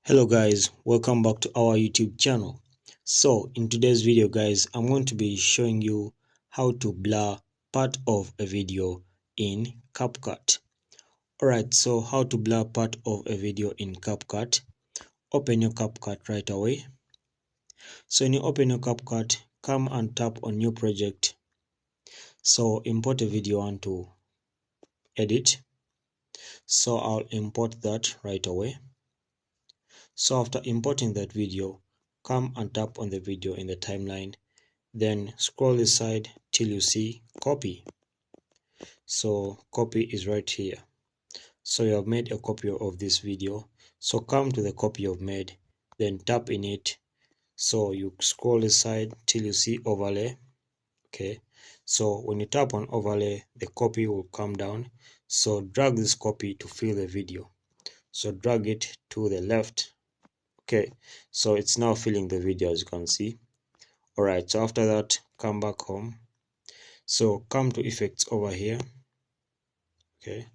Hello guys, welcome back to our YouTube channel. So in today's video guys, I'm going to be showing you how to blur part of a video in CapCut. Alright, so how to blur part of a video in CapCut. Open your CapCut right away. So when you open your CapCut, come and tap on new project. So import a video onto edit. So I'll import that right away. So after importing that video, come and tap on the video in the timeline, then scroll this side till you see copy. So copy is right here. So you have made a copy of this video. So come to the copy you've made, then tap in it. So you scroll this side till you see overlay. Okay, so when you tap on overlay, the copy will come down. So drag this copy to fill the video. So drag it to the left. Okay, so it's now filling the video as you can see. Alright, so after that, come back home. So come to effects over here. Okay,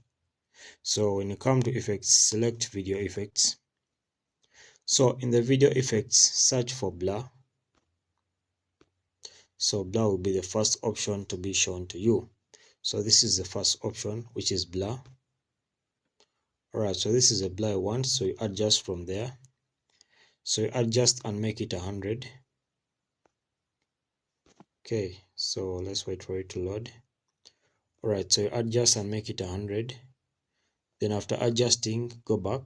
so when you come to effects, select video effects. So in the video effects, search for blur. So blur will be the first option to be shown to you. So this is the first option, which is blur. Alright, so this is a blur one, so you adjust from there. So you adjust and make it 100. Okay, so let's wait for it to load. Alright, so you adjust and make it 100. Then after adjusting, go back.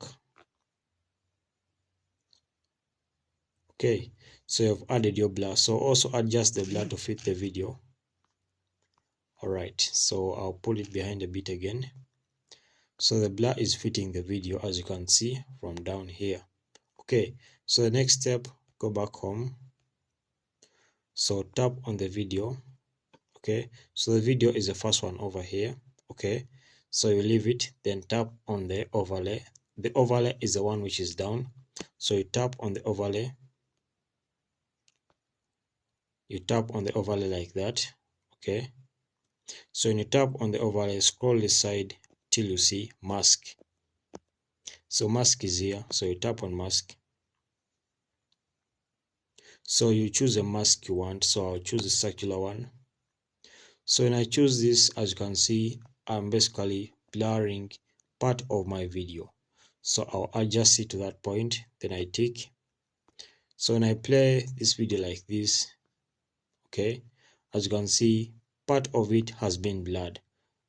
Okay, so you've added your blur. So also adjust the blur to fit the video. Alright, so I'll pull it behind a bit again. So the blur is fitting the video as you can see from down here. Okay, so the next step, go back home. So tap on the video. Okay, so the video is the first one over here. Okay, so you leave it, then tap on the overlay. The overlay is the one which is down. So you tap on the overlay. You tap on the overlay like that. Okay, so when you tap on the overlay, scroll this side till you see mask. So mask is here, so you tap on mask. So you choose a mask you want, so I'll choose the circular one. So when I choose this, as you can see, I'm basically blurring part of my video. So I'll adjust it to that point, then I tick. So when I play this video like this, okay, as you can see, part of it has been blurred.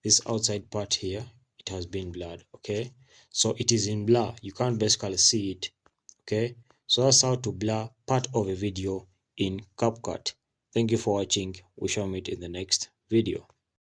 This outside part here, it has been blurred. Okay, so it is in blur, you can't basically see it. Okay, so that's how to blur part of a video in CapCut. Thank you for watching. We shall meet in the next video.